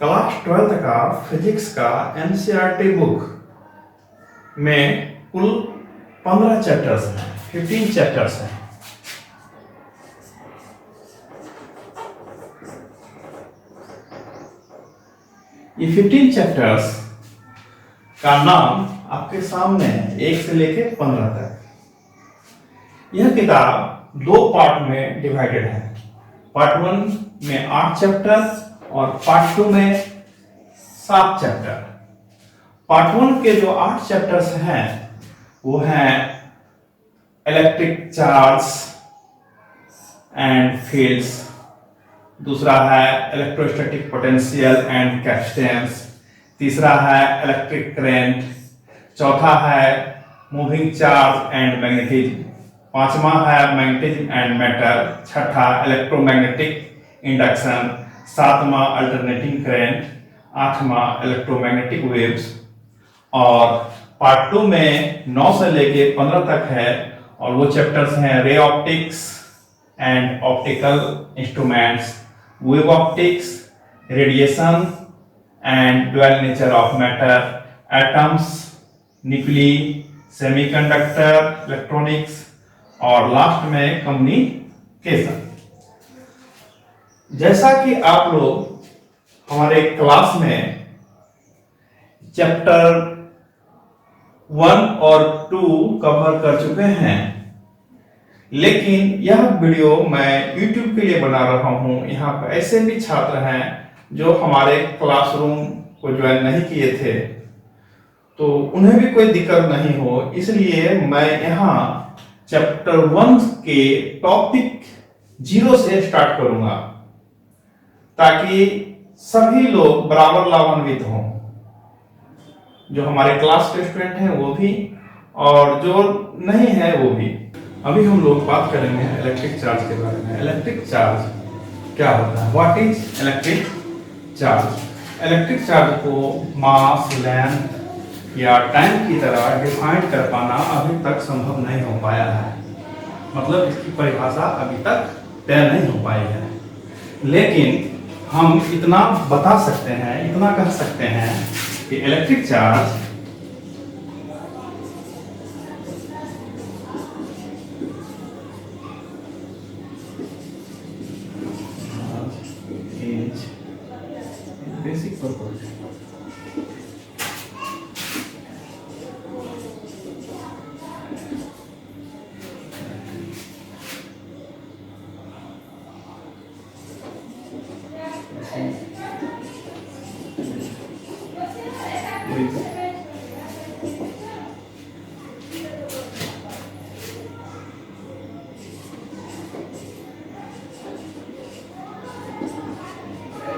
Class 12th का physics का NCERT book में कुल 15 चैप्टर्स हैं, 15 चैप्टर्स हैं। ये 15 चैप्टर्स का नाम आपके सामने है, 1 से लेके 15 तक। यह किताब 2 पार्ट में डिवाइडेड है। पार्ट 1 में 8 चैप्टर और पार्ट 2 में 7 चैप्टर। पार्ट 1 के जो 8 चैप्टर्स हैं वो हैं इलेक्ट्रिक चार्ज एंड फील्ड्स, दूसरा है इलेक्ट्रोस्टैटिक पोटेंशियल एंड कैपेसिटेंस, तीसरा है इलेक्ट्रिक करंट, चौथा है मूविंग चार्ज एंड मैग्नेटिज्म, पांचवा है मैग्नेटिज्म एंड मैटर, छठा इलेक्ट्रोमैग्नेटिक इंडक्शन, सातवां अल्टरनेटिंग करंट, आठवां इलेक्ट्रोमैग्नेटिक वेव्स। और पार्ट 2 में 9 से लेके 15 तक है और वो चैप्टर्स हैं ray optics and optical instruments, wave optics, radiation and dual nature of matter, atoms, nuclei, semiconductor, electronics और लास्ट में कम्युनिकेशन। जैसा कि आप लोग हमारे क्लास में चैप्टर 1 और 2 कवर कर चुके हैं, लेकिन यह वीडियो मैं YouTube के लिए बना रहा हूं। यहाँ पर ऐसे भी छात्र हैं जो हमारे क्लासरूम को ज्वाइन नहीं किए थे, तो उन्हें भी कोई दिक्कत नहीं हो, इसलिए मैं यहाँ चैप्टर 1 के टॉपिक 0 से स्टार्ट करूंगा ताकि सभी लोग बराबर लाभान्वित हों, जो हमारे क्लास के स्टूडेंट हैं वो भी और जो नहीं है वो भी। अभी हम लोग बात करेंगे इलेक्ट्रिक चार्ज के बारे में। इलेक्ट्रिक चार्ज क्या होता है? What is electric charge? Electric charge को मास, लेंथ या टाइम की तरह डिफाइन कर पाना अभी तक संभव नहीं हो पाया है, मतलब इसकी परिभाषा अभी तक तय नहीं हो पाई है। लेकिन हम इतना बता सकते हैं, इतना कह सकते हैं कि electric charge is basic property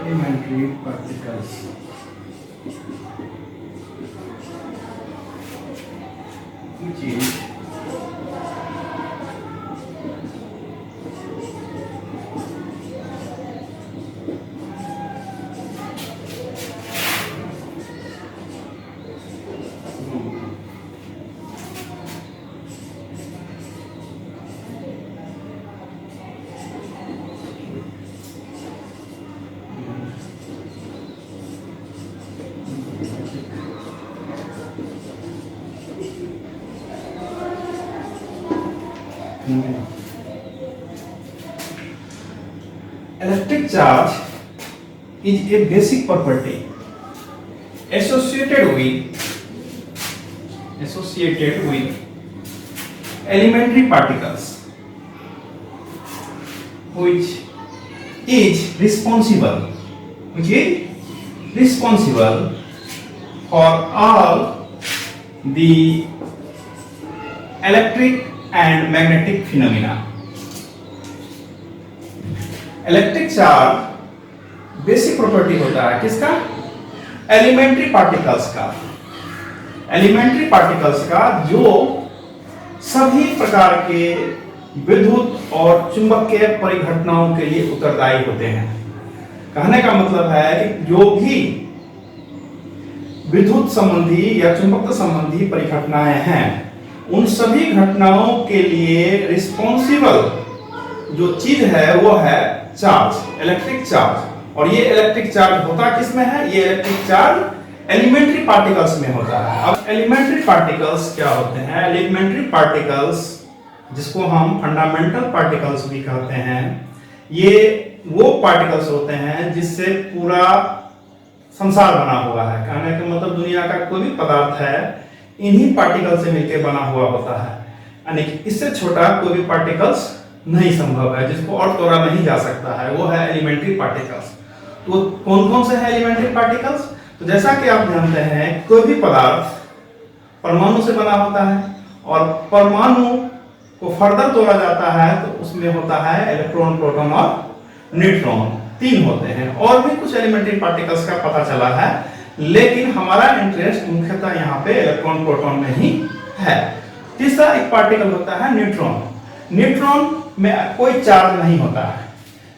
elementary particles, which is electric charge is a basic property associated with elementary particles, which is responsible for all the electric and magnetic phenomena. Electric charge basic property होता है किसका? Elementary particles का। Elementary particles का जो सभी प्रकार के विद्युत और चुंबकीय परिघटनाओं के लिए उत्तरदायी होते हैं। कहने का मतलब है कि जो भी विद्युत संबंधी या चुंबकत्व संबंधी परिघटनाएं हैं, उन सभी घटनाओं के लिए रिस्पॉन्सिबल जो चीज है वो है चार्ज, इलेक्ट्रिक चार्ज। और ये इलेक्ट्रिक चार्ज होता किसमें है? ये इलेक्ट्रिक चार्ज एलिमेंट्री पार्टिकल्स में होता है। अब एलिमेंट्री पार्टिकल्स क्या होते हैं? एलिमेंट्री पार्टिकल्स, जिसको हम फंडामेंटल पार्टिकल्स भी कहते हैं, ये वो पार्टिकल्स होते हैं जिससे पूरा संसार बना हुआ है। कहने का मतलब दुनिया का कोई भी पदार्थ है इन्हीं पार्टिकल से मिलकर बना हुआ होता है, यानी कि इससे छोटा कोई भी पार्टिकल्स नहीं संभव है, जिसको और तोड़ा नहीं जा सकता है, वो है एलिमेंट्री पार्टिकल्स। तो कौन कौन से हैं एलिमेंट्री पार्टिकल्स? तो जैसा कि आप जानते हैं कोई भी पदार्थ परमाणु से बना होता है, और परमाणु को फर्दर तोड़ा जाता है तो उसमें होता है इलेक्ट्रॉन, प्रोटॉन और न्यूट्रॉन, 3 होते हैं। और भी कुछ एलिमेंट्री पार्टिकल्स का पता चला है, लेकिन हमारा इंटरेस्ट मुख्यतः यहाँ पे इलेक्ट्रॉन, प्रोटॉन में ही है। तीसरा एक पार्टिकल होता है न्यूट्रॉन। न्यूट्रॉन में कोई चार्ज नहीं होता है,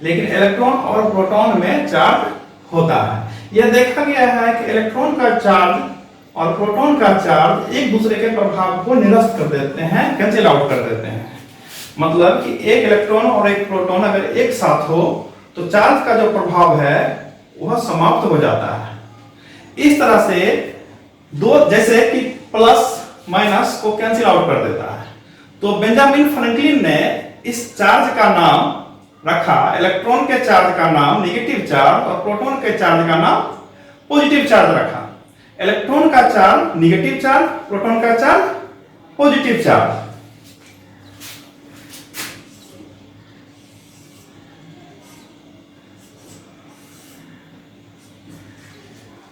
लेकिन इलेक्ट्रॉन और प्रोटॉन में चार्ज होता है। यह देखा गया है कि इलेक्ट्रॉन का चार्ज और प्रोटॉन का चार्ज एक दूसरे के प्रभाव को निरस्त कर देते हैं, कैंसिल आउट कर देते हैं। मतलब कि एक इलेक्ट्रॉन और एक प्रोटॉन अगर एक साथ हो तो चार्ज का जो प्रभाव है वह समाप्त हो जाता है। इस तरह से दो, जैसे कि प्लस माइनस को कैंसिल आउट कर देता है। तो बेंजामिन फ्रैंकलिन ने इस चार्ज का नाम रखा, इलेक्ट्रॉन के चार्ज का नाम नेगेटिव चार्ज और प्रोटॉन के चार्ज का नाम पॉजिटिव चार्ज रखा। इलेक्ट्रॉन का चार्ज नेगेटिव चार्ज, प्रोटॉन का चार्ज पॉजिटिव चार्ज।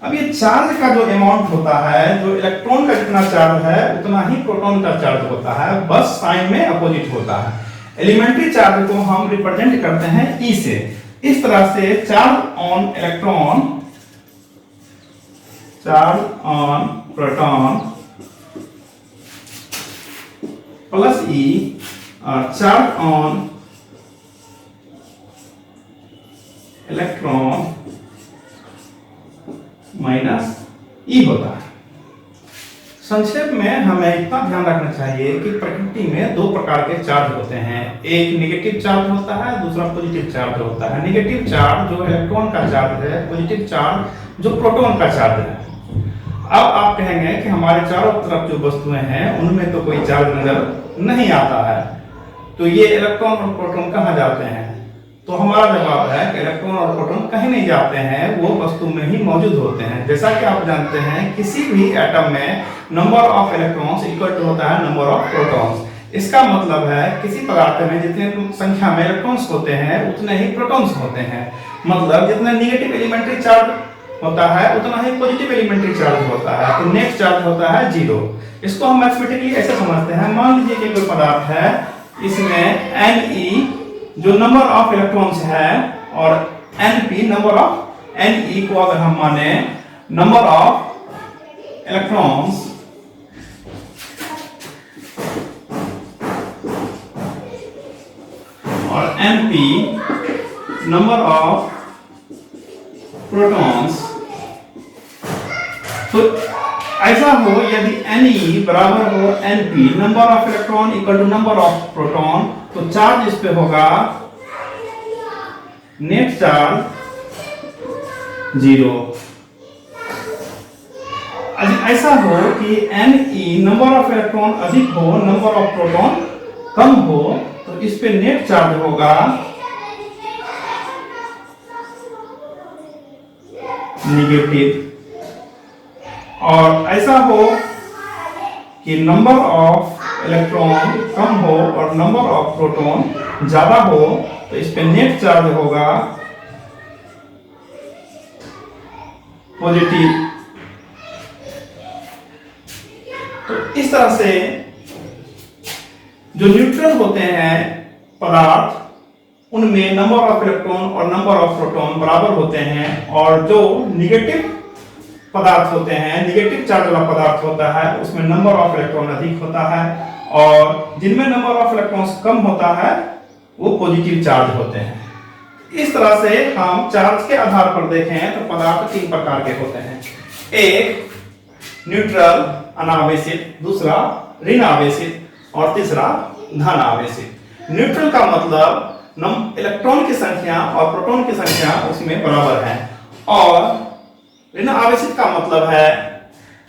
अब ये चार्ज का जो अमाउंट होता है, जो इलेक्ट्रॉन का जितना चार्ज है उतना ही प्रोटॉन का चार्ज होता है, बस साइन में अपोजिट होता है। एलिमेंट्री चार्ज को हम रिप्रेजेंट करते हैं E से। इस तरह से charge on electron, charge on proton plus E और charge on electron minus E होता है। संक्षेप में हमें इतना ध्यान रखना चाहिए कि प्रकृति में 2 प्रकार के चार्ज होते हैं, एक नेगेटिव चार्ज होता है, दूसरा पॉजिटिव चार्ज होता है। नेगेटिव चार्ज जो इलेक्ट्रॉन का चार्ज है, पॉजिटिव चार्ज जो प्रोटॉन का चार्ज है। अब आप कहेंगे कि हमारे चारों तरफ जो वस्तुएं हैं उनमें तो कोई चार्ज नजर नहीं आता है, तो ये इलेक्ट्रॉन और प्रोटॉन कहाँ जाते हैं? तो हमारा जवाब है कि इलेक्ट्रॉन और प्रोटॉन कहीं नहीं जाते हैं, वो वस्तु में ही मौजूद होते हैं। जैसा कि आप जानते हैं किसी भी एटम में number of electrons equal to होता है नंबर ऑफ प्रोटॉन्स। इसका मतलब है किसी पदार्थ में जितने संख्या में इलेक्ट्रॉन्स होते हैं उतने ही प्रोटॉन्स होते हैं। मतलब जितना नेगेटिव एलिमेंट्री चार्ज होता है उतना ही पॉजिटिव एलिमेंट्री चार्ज होता है, तो नेट चार्ज होता है 0। इसको हम मैथमेटिकली ऐसे समझते हैं, मान लीजिए कि कोई पदार्थ है, इसमें Ne जो नंबर ऑफ इलेक्ट्रॉन्स है और Np नंबर ऑफ Ne को अगर हम माने नंबर ऑफ इलेक्ट्रॉन्स और Np नंबर ऑफ प्रोटॉन्स, तो ऐसा हो यदि Ne बराबर हो Np number of electron equal to number of proton, तो चार्ज इस पे होगा नेट चार्ज 0। ऐसा हो कि Ne नंबर ऑफ इलेक्ट्रॉन अधिक हो, नंबर ऑफ प्रोटॉन कम हो, तो इस पे नेट चार्ज होगा नेगेटिव। और ऐसा हो कि नंबर ऑफ इलेक्ट्रॉन कम हो और नंबर ऑफ प्रोटॉन ज्यादा हो, तो इस पे नेट चार्ज होगा पॉजिटिव। तो इस तरह से जो न्यूट्रल होते हैं पदार्थ, उनमें नंबर ऑफ इलेक्ट्रॉन और नंबर ऑफ प्रोटॉन बराबर होते हैं, और जो निगेटिव पदार्थ होते हैं, निगेटिव चार्ज वाला पदार्थ होता है, उसमें नंबर ऑफ इलेक्ट्रॉन अधिक होता है, और जिनमें नंबर ऑफ इलेक्ट्रॉन्स कम होता है वो पॉजिटिव चार्ज होते हैं। इस तरह से हम चार्ज के आधार पर देखें तो पदार्थ 3 प्रकार के होते हैं, एक न्यूट्रल अनावेशित, दूसरा ऋण आवेशित और तीसरा धन आवेशित। न्यूट्रल का मतलब इलेक्ट्रॉन की संख्या और प्रोटॉन की संख्या उसमें बराबर है। और ऋण आवेशित का मतलब है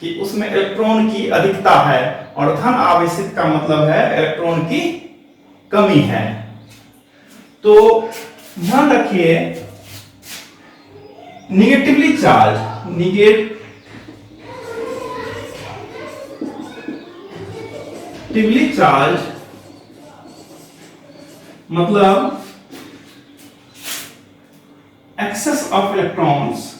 कि उसमें इलेक्ट्रॉन की अधिकता है, और धन आवेशित का मतलब है इलेक्ट्रॉन की कमी है। तो ध्यान रखिए, निगेटिवली चार्ज मतलब एक्सेस ऑफ इलेक्ट्रॉन्स,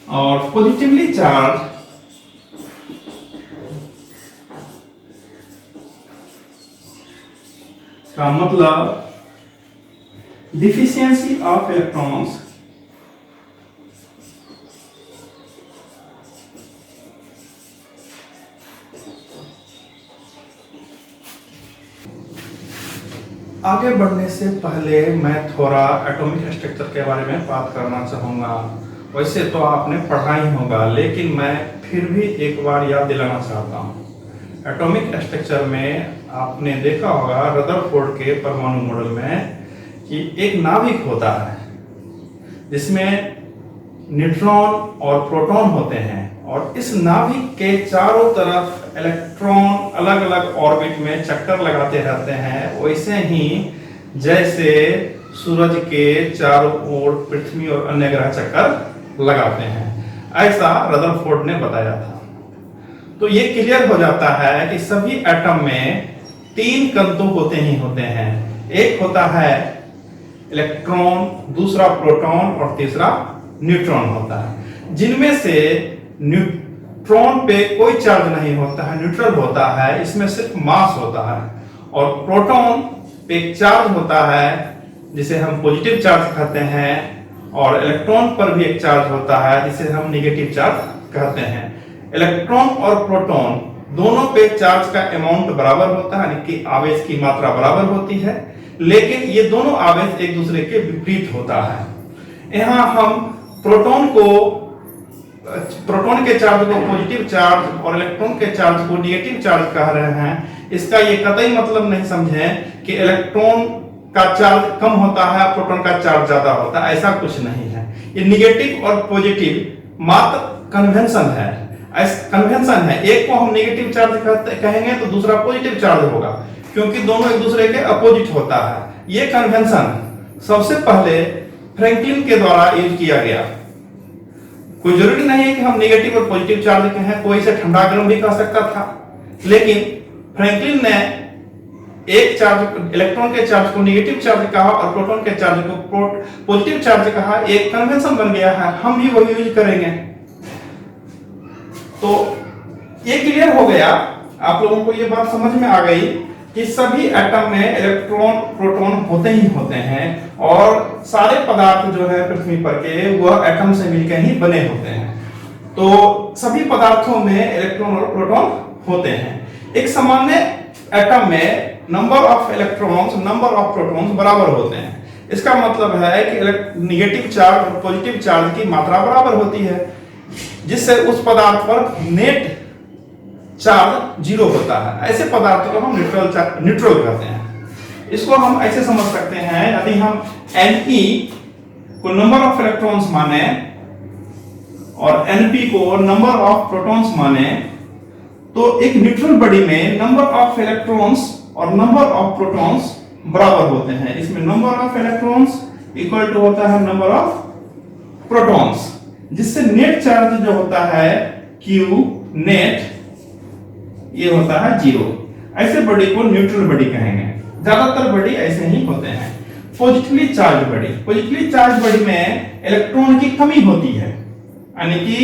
और पॉजिटिवली चार्ज का मतलब डिफिशियंसी ऑफ इलेक्ट्रॉन्स, आगे बढ़ने से पहले मैं थोड़ा एटॉमिक स्ट्रक्चर के बारे में बात करना चाहूँगा। वैसे तो आपने पढ़ा ही होगा, लेकिन मैं फिर भी एक बार याद दिलाना चाहता हूँ। एटॉमिक स्ट्रक्चर में आपने देखा होगा रदरफोर्ड के परमाणु मॉडल में कि एक नाभिक होता है जिसमें न्यूट्रॉन और प्रोटॉन होते हैं, और इस नाभिक के चारों तरफ इलेक्ट्रॉन अलग अलग ऑर्बिट में चक्कर लगाते रहते हैं, वैसे ही जैसे सूरज के चारों ओर पृथ्वी और अन्य ग्रह चक्कर लगाते हैं, ऐसा रदरफोर्ड ने बताया था। तो ये क्लियर हो जाता है कि सभी एटम में 3 तंतु होते ही होते हैं। एक होता है इलेक्ट्रॉन, दूसरा प्रोटॉन और तीसरा न्यूट्रॉन होता है, जिनमें से न्यूट्रॉन पे कोई चार्ज नहीं होता है, न्यूट्रल होता है, इसमें सिर्फ मास होता है। और प्रोटॉन पे चार्ज होता है जिसे हम पॉजिटिव चार्ज कहते हैं, और इलेक्ट्रॉन पर भी एक चार्ज होता है जिसे हम नेगेटिव चार्ज कहते हैं। इलेक्ट्रॉन और प्रोटॉन दोनों पे चार्ज का अमाउंट बराबर होता है, यानी कि आवेश की मात्रा बराबर होती है, लेकिन ये दोनों आवेश एक दूसरे के विपरीत होता है। यहाँ हम प्रोटॉन के चार्ज को पॉजिटिव चार्ज और इलेक्ट्रॉन के चार्ज को नेगेटिव चार्ज कह रहे हैं। इसका ये कतई मतलब नहीं समझें कि इलेक्ट्रॉन का चार्ज कम होता है, प्रोटॉन का चार्ज ज्यादा होता है, ऐसा कुछ नहीं है। ये नेगेटिव और पॉजिटिव मात्र कन्वेंशन है, एक को हम नेगेटिव चार्ज कहेंगे तो दूसरा पॉजिटिव चार्ज होगा, क्योंकि दोनों एक दूसरे के अपोजिट होता है। ये कन्वेंशन सबसे पहले फ्रैंकलिन के द्वारा यूज किया गया। कोई जरूरी नहीं है कि हम नेगेटिव और पॉजिटिव चार्ज कहें, कोई इसे ठंडा गर्म भी कह सकता था, लेकिन फ्रैंकलिन ने एक चार्ज इलेक्ट्रॉन के चार्ज को नेगेटिव चार्ज कहा और प्रोटॉन के चार्ज को पॉजिटिव चार्ज कहा। एक कन्वेंशन बन गया है, हम भी वही यूज करेंगे। तो ये क्लियर हो गया, आप लोगों को ये बात समझ में आ गई कि सभी एटम में इलेक्ट्रॉन प्रोटॉन होते ही होते हैं, और सारे पदार्थ जो है पृथ्वी पर के वह एटम से मिलकर ही बने होते हैं। तो सभी पदार्थों में इलेक्ट्रॉन और प्रोटॉन होते हैं। एक सामान्य एटम में number of electrons number of protons बराबर होते हैं। इसका मतलब है कि नेगेटिव चार्ज और पॉजिटिव चार्ज की मात्रा बराबर होती है, जिससे उस पदार्थ पर नेट चार्ज 0 होता है। ऐसे पदार्थ को हम न्यूट्रल कहते हैं। इसको हम ऐसे समझ सकते हैं, यदि हम Ne को नंबर ऑफ इलेक्ट्रॉन्स माने और Np को नंबर ऑफ प्रोटॉन्स माने, तो एक न्यूट्रल बॉडी में नंबर ऑफ इलेक्ट्रॉन्स और नंबर ऑफ प्रोटॉन्स बराबर होते हैं। इसमें number of electrons equal to होता है नंबर ऑफ प्रोटॉन्स, जिससे नेट चार्ज जो होता है Q नेट ये होता है 0। ऐसे बॉडी को न्यूट्रल बॉडी कहेंगे। ज्यादातर बॉडी ऐसे ही होते हैं। पॉजिटिवली चार्ज बॉडी में इलेक्ट्रॉन की कमी होती है, यानी कि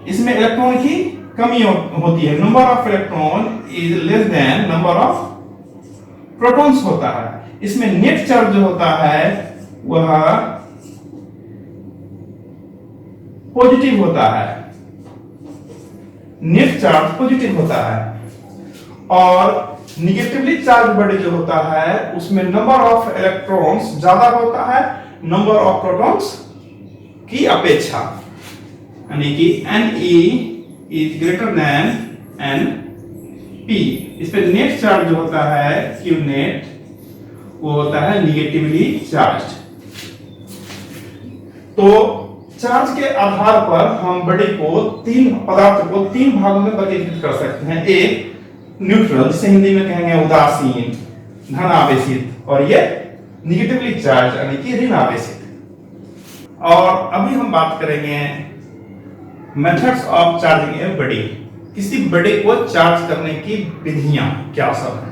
इसमें इलेक्ट्रॉन की कमी होती है। Number of electron is less than number of protons होता है। इसमें नेट चार्ज जो होता है वह पॉजिटिव होता है, नेट चार्ज पॉजिटिव होता है। और निगेटिवली चार्ज बॉडी जो होता है उसमें नंबर ऑफ इलेक्ट्रॉन्स ज्यादा होता है नंबर ऑफ प्रोटॉन्स की अपेक्षा। यानी कि Ne is greater than Np। इस पे नेट चार्ज जो होता है Q नेट, वो होता है निगेटिवली चार्ज। तो चार्ज के आधार पर हम बॉडी को पदार्थ को तीन भागों में वर्गीकृत कर सकते हैं। एक न्यूट्रल, जिसे हिंदी में कहेंगे उदासीन, धन आवेशित, और ये निगेटिवली चार्ज यानी कि ऋण आवेशित। और अभी हम बात करेंगे methods of charging a body. किसी बॉडी को चार्ज करने की विधियां क्या सब है।